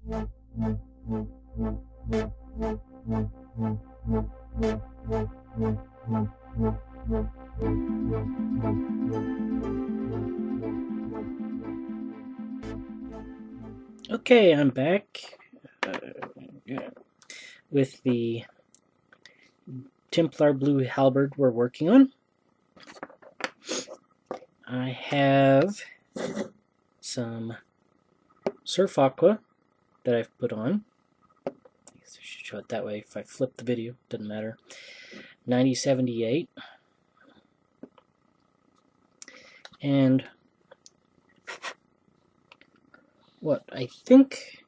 Okay, I'm back with the Templar Blue Halberd we're working on. I have some Surf Aqua that I've put on. I guess I should show it that way. If I flip the video, doesn't matter. 9078. And what I think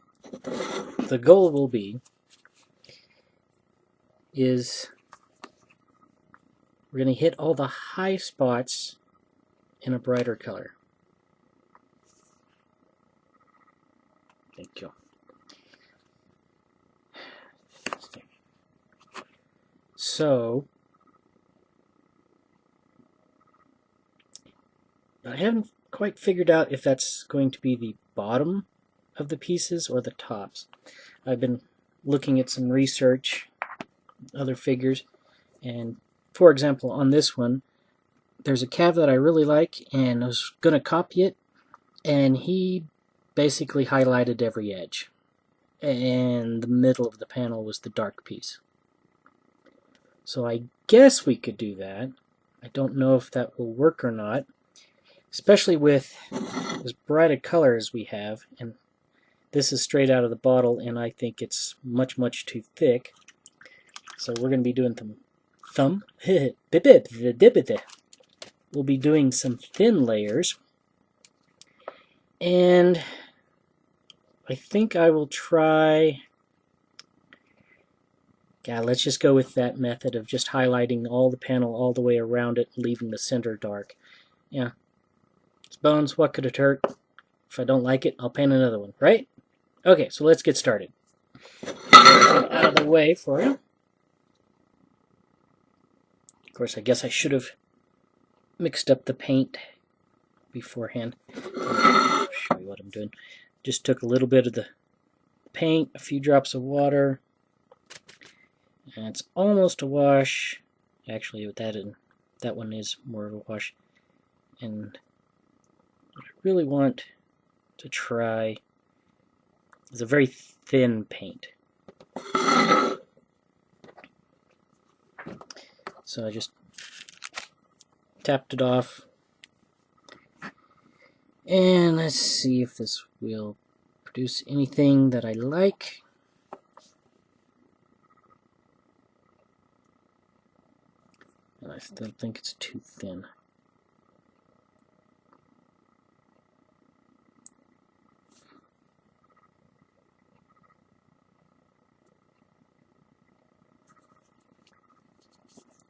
the goal will be is we're going to hit all the high spots in a brighter color. Thank you. So, I haven't quite figured out if that's going to be the bottom of the pieces or the tops. I've been looking at some research, other figures, and for example on this one there's a CAV that I really like and I was going to copy it, and he basically highlighted every edge and the middle of the panel was the dark piece. So I guess we could do that. I don't know if that will work or not, especially with as bright a color as we have, and this is straight out of the bottle and I think it's much too thick. So we're going to be doing we'll be doing some thin layers, and I think I will try, let's just go with that method of just highlighting all the panel all the way around it, leaving the center dark. Yeah, it's bones, what could it hurt? If I don't like it, I'll paint another one, right? Okay, so let's get started. Out of the way for you. Of course, I guess I should have mixed up the paint beforehand. I'll show you what I'm doing. Just took a little bit of the paint, a few drops of water, and it's almost a wash. Actually, with that one is more of a wash. And what I really want to try is a very thin paint. So I just tapped it off, and let's see if this will produce anything that I like. And I still think it's too thin.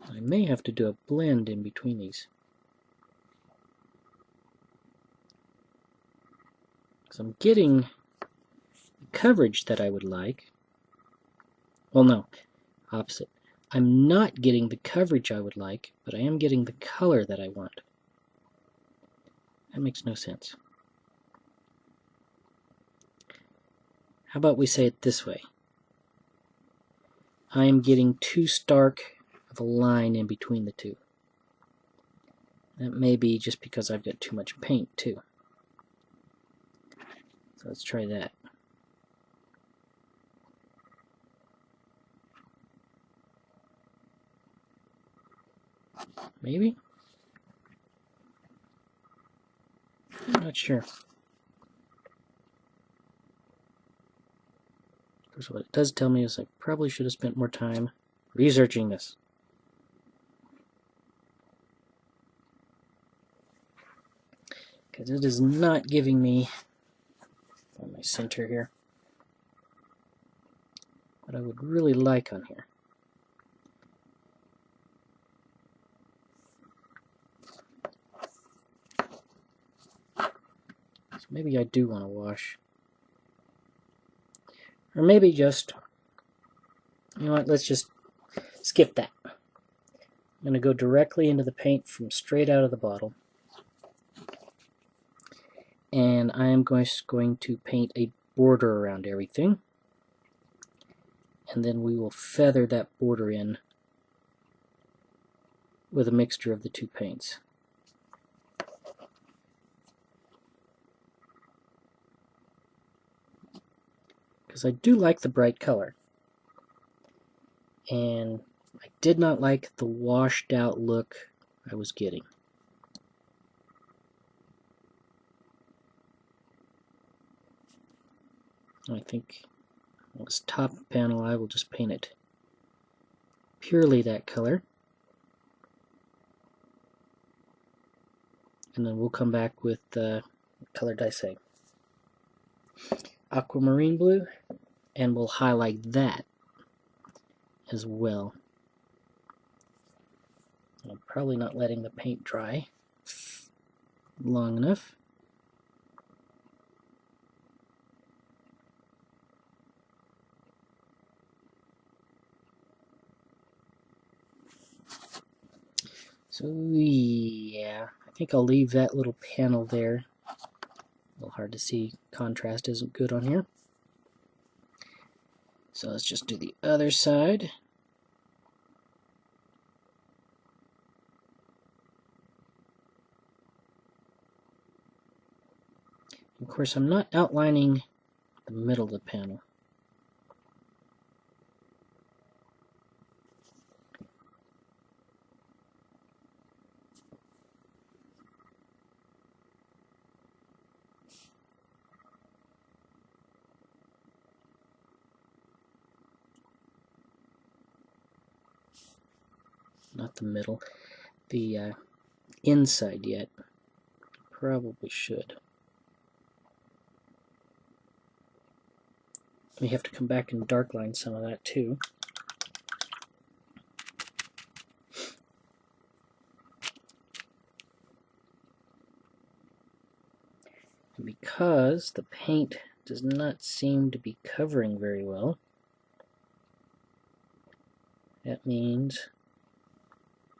I may have to do a blend in between these, because I'm getting the coverage that I would like. Well, no, opposite. I'm not getting the coverage I would like, but I am getting the color that I want. That makes no sense. How about we say it this way? I am getting too stark of a line in between the two. That may be just because I've got too much paint too. So let's try that. Maybe? I'm not sure. Of course, what it does tell me is I probably should have spent more time researching this. Because it is not giving me, on my center here, what I would really like on here. So maybe I do want to wash. Or maybe just, you know what, let's just skip that. I'm going to go directly into the paint from straight out of the bottle. And I am going to paint a border around everything, and then we will feather that border in with a mixture of the two paints. Because I do like the bright color, and I did not like the washed out look I was getting. I think on this top panel I will just paint it purely that color, and then we'll come back with what color did I say? Aquamarine blue, and we'll highlight that as well. I'm probably not letting the paint dry long enough. So yeah, I think I'll leave that little panel there. A little hard to see, contrast isn't good on here. So let's just do the other side. Of course, I'm not outlining the middle of the panel. Not the middle, the inside yet. Probably should. We have to come back and darkline some of that too. And because the paint does not seem to be covering very well, that means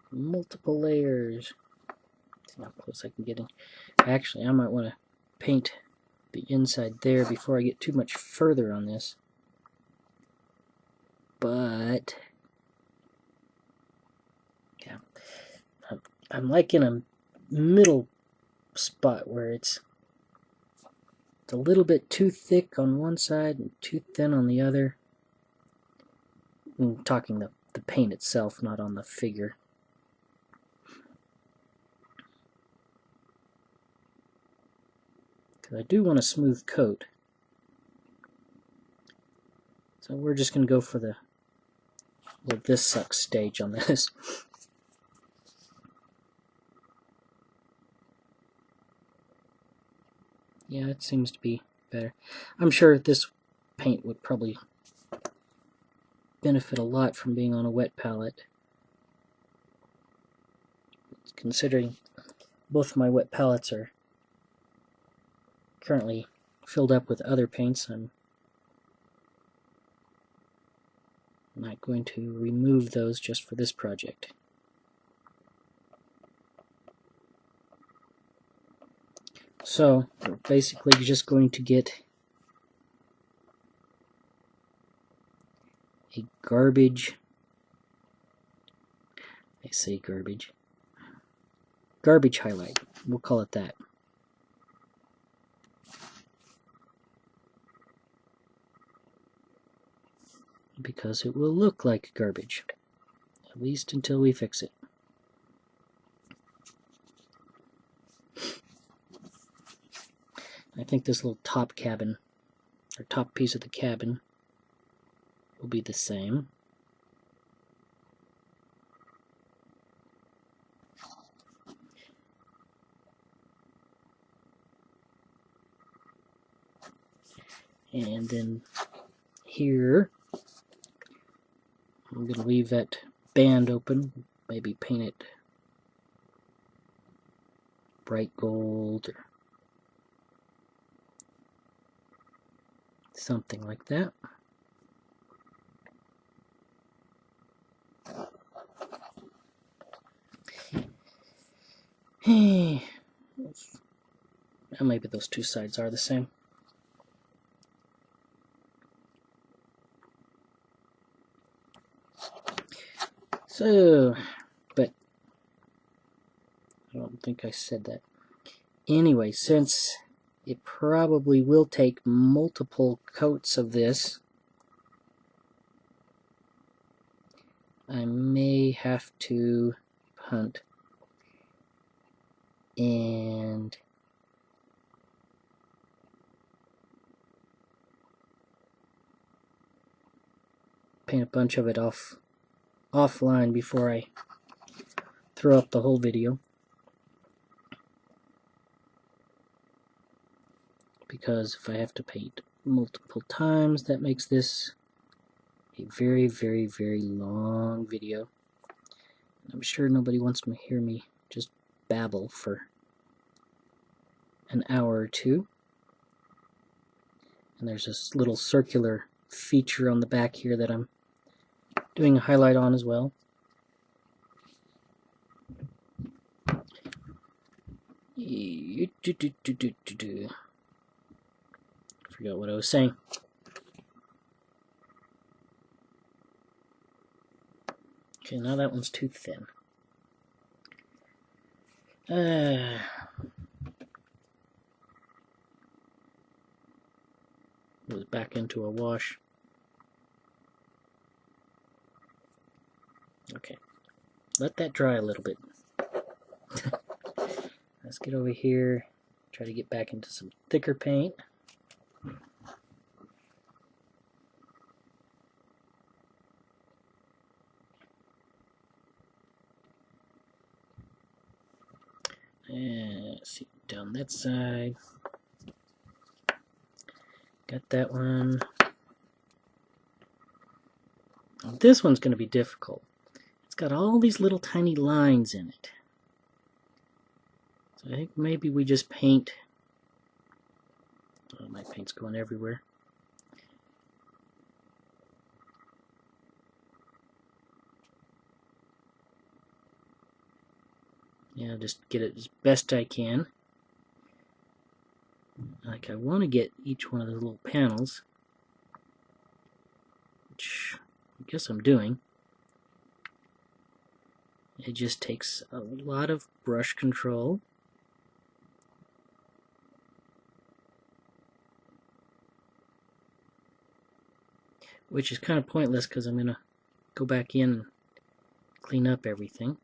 multiple layers. See how close I can get in. Actually, I might want to paint the inside there before I get too much further on this. But yeah, I'm like in a middle spot where it's a little bit too thick on one side and too thin on the other. I'm talking the paint itself, not on the figure. Because I do want a smooth coat. So we're just going to go for the well, this sucks stage on this. Yeah, it seems to be better. I'm sure this paint would probably benefit a lot from being on a wet palette. Considering both of my wet palettes are currently filled up with other paints, I'm not going to remove those just for this project. So we're basically just going to get a garbage, I say garbage highlight, we'll call it that. Because it will look like garbage, at least until we fix it. I think this little top cabin, or top piece of the cabin, will be the same. And then here, I'm going to leave that band open, maybe paint it bright gold or something like that. Maybe those two sides are the same. So, but I don't think I said that. Anyway, since it probably will take multiple coats of this, I may have to punt and paint a bunch of it offline before I throw up the whole video, because if I have to paint multiple times, that makes this a very, very, very long video. I'm sure nobody wants to hear me just babble for an hour or two. And there's this little circular feature on the back here that I'm doing a highlight on as well. Forgot what I was saying. Okay, now that one's too thin. Goes back into a wash. Okay, let that dry a little bit. Let's get over here, try to get back into some thicker paint. And let's see, down that side. Got that one. This one's going to be difficult. It's got all these little tiny lines in it. So I think maybe we just paint. Oh, my paint's going everywhere. Yeah, just get it as best I can. Like, I want to get each one of the little panels, which I guess I'm doing. It just takes a lot of brush control. Which is kind of pointless because I'm going to go back in and clean up everything.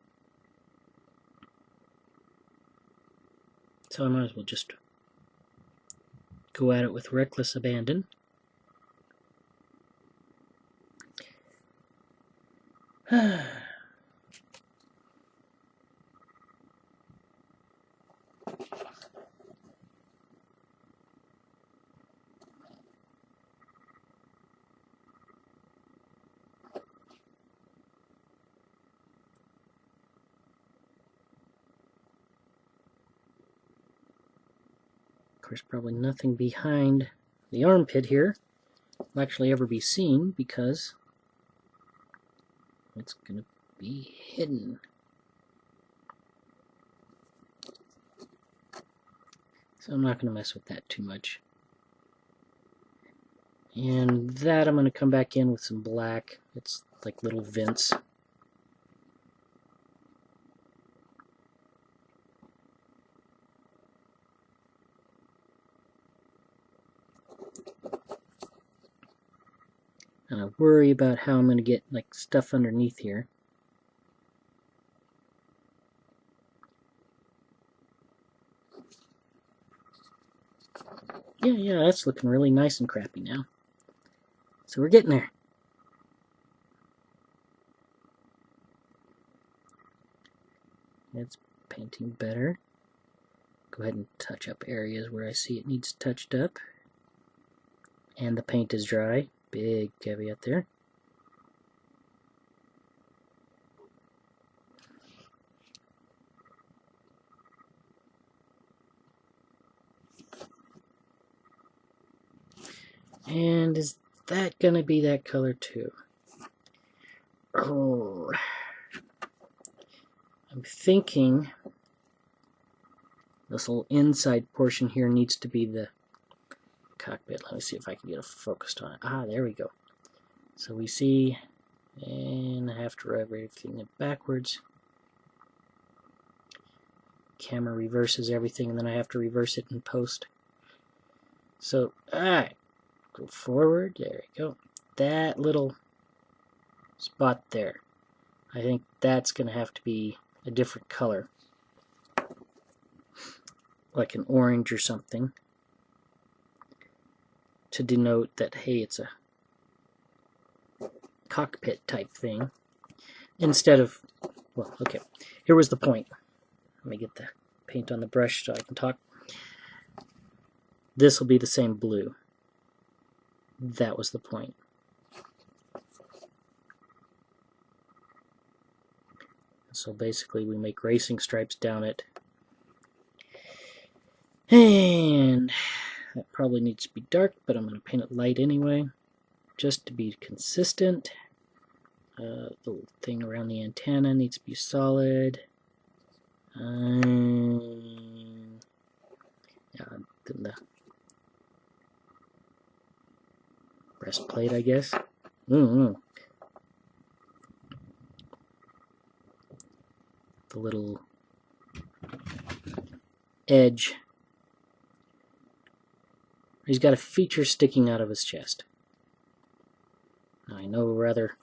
So I might as well just go at it with reckless abandon. Of course, probably nothing behind the armpit here will actually ever be seen because it's going to be hidden. So I'm not going to mess with that too much. And that I'm going to come back in with some black. It's like little vents. And I worry about how I'm going to get like stuff underneath here. Yeah, that's looking really nice and crappy now. So we're getting there. It's painting better. Go ahead and touch up areas where I see it needs touched up. And the paint is dry. Big caveat there. And is that going to be that color too? Oh, I'm thinking this little inside portion here needs to be the cockpit. Let me see if I can get it focused on it. Ah, there we go. So we see And I have to rub everything backwards. Camera reverses everything, and then I have to reverse it in post. So, alright, go forward, there we go. That little spot there, I think that's going to have to be a different color, like an orange or something, to denote that, hey, it's a cockpit type thing, instead of, well, okay, here was the point. Let me get the paint on the brush so I can talk. This will be the same blue. That was the point. So basically we make racing stripes down it. And that probably needs to be dark, but I'm going to paint it light anyway, just to be consistent. The little thing around the antenna needs to be solid. Then the breastplate, I guess. The little edge. He's got a feature sticking out of his chest. Now, I know a rather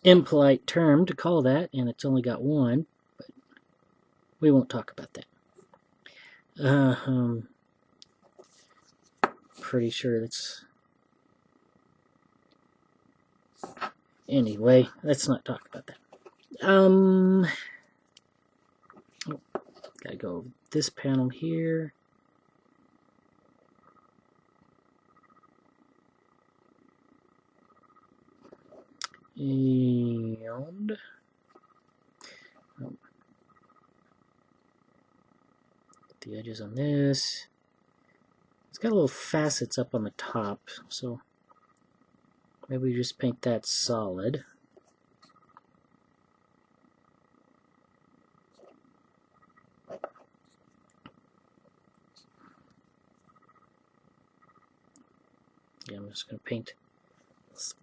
impolite term to call that, and it's only got one, but we won't talk about that. Pretty sure that's... Anyway, let's not talk about that. Gotta go over this panel here. And the edges on this. It's got little facets up on the top, so maybe we just paint that solid. Yeah, I'm just going to paint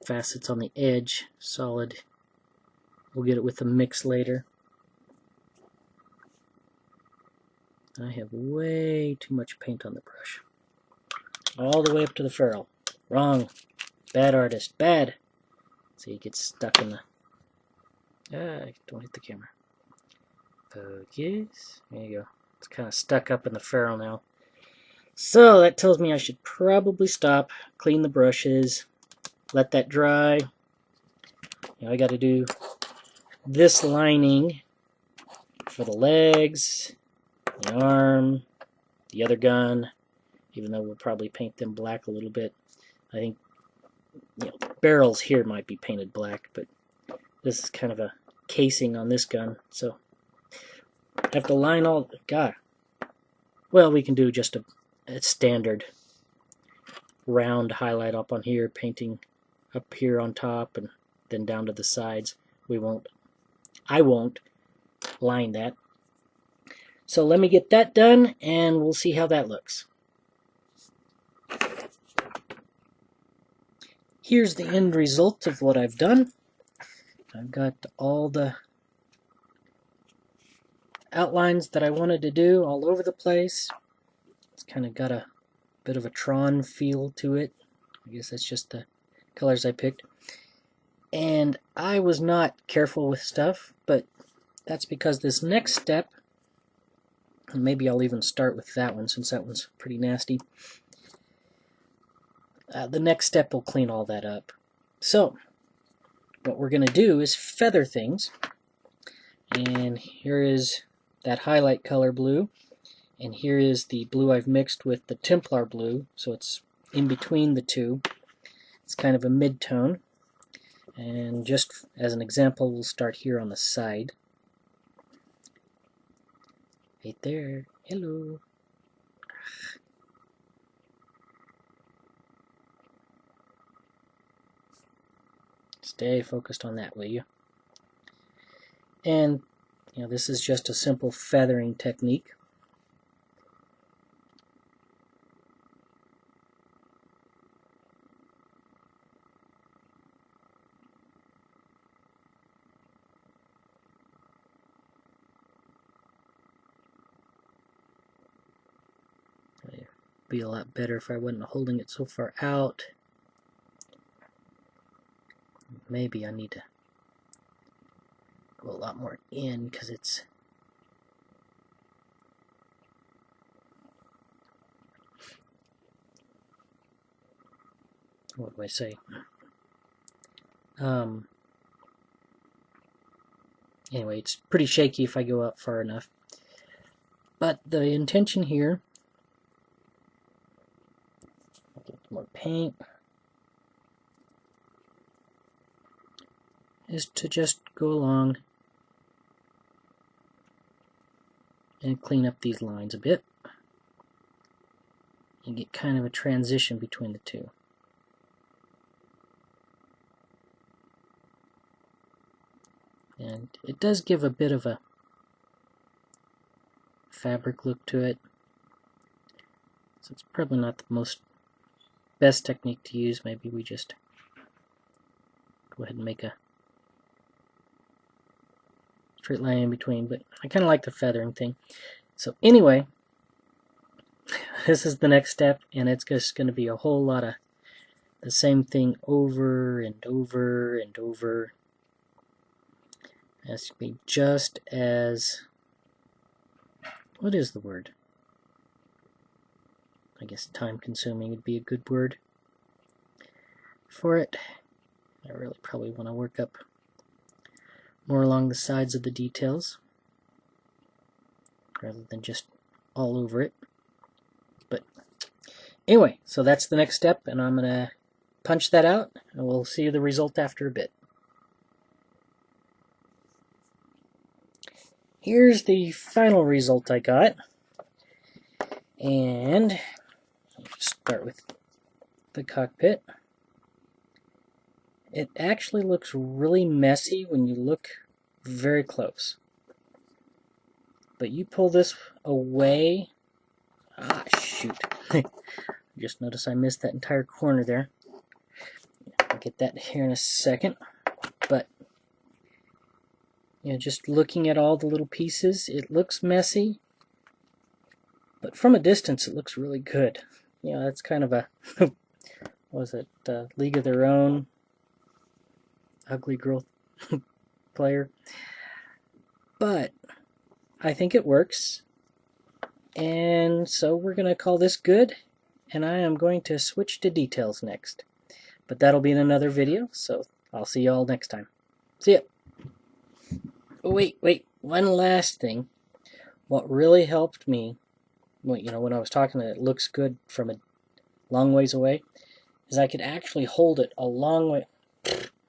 facets on the edge solid. We'll get it with the mix later. I have way too much paint on the brush. All the way up to the ferrule. Wrong. Bad artist. Bad. See, it gets stuck in the... don't hit the camera. Focus. There you go. It's kind of stuck up in the ferrule now. So that tells me I should probably stop, clean the brushes, let that dry. Now I got to do this lining for the legs, the arm, the other gun, even though we'll probably paint them black a little bit. I think, you know, barrels here might be painted black, but this is kind of a casing on this gun, so I have to line all... God. Well, we can do just a standard round highlight up on here, painting up here on top and then down to the sides. I won't line that. So let me get that done and we'll see how that looks. Here's the end result of what I've done. I've got all the outlines that I wanted to do all over the place. It's kind of got a bit of a Tron feel to it. I guess that's just the colors I picked. And I was not careful with stuff, but that's because this next step, and maybe I'll even start with that one since that one's pretty nasty. The next step will clean all that up. So, what we're going to do is feather things. And here is that highlight color blue. And here is the blue I've mixed with the Templar blue, so it's in between the two. It's kind of a mid-tone. And just as an example, we'll start here on the side. Right there. Hello. Stay focused on that, will you? And, you know, this is just a simple feathering technique. Be a lot better if I wasn't holding it so far out. Maybe I need to go a lot more in because it's what do I say? Anyway, it's pretty shaky if I go out far enough. But the intention here, get more paint, is to just go along and clean up these lines a bit and get kind of a transition between the two. And it does give a bit of a fabric look to it, so it's probably not the best technique to use. Maybe we just go ahead and make a straight line in between, but I kind of like the feathering thing. So anyway, this is the next step, and it's just going to be a whole lot of the same thing over and over and over. It has to be just as, what is the word? I guess time-consuming would be a good word for it. I really probably want to work up more along the sides of the details rather than just all over it. But anyway, so that's the next step, and I'm going to punch that out, and we'll see the result after a bit. Here's the final result I got, and I'll just start with the cockpit. It actually looks really messy when you look very close, but you pull this away, shoot, just notice I missed that entire corner there. I'll get that here in a second, but just looking at all the little pieces, it looks messy, but from a distance it looks really good. That's kind of a, was it League of Their Own, ugly girl player? But I think it works, and so we're going to call this good, and I am going to switch to details next. But that'll be in another video, so I'll see you all next time. See ya! Oh, wait, one last thing. What really helped me, when I was talking that it looks good from a long ways away, is I could actually hold it a long way.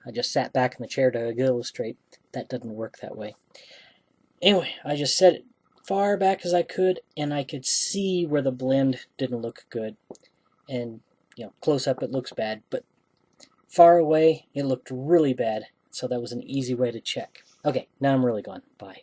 I just sat back in the chair to illustrate. That doesn't work that way. Anyway, I just set it far back as I could, and I could see where the blend didn't look good. And, close up it looks bad, but far away it looked really bad, so that was an easy way to check. Okay, now I'm really gone. Bye.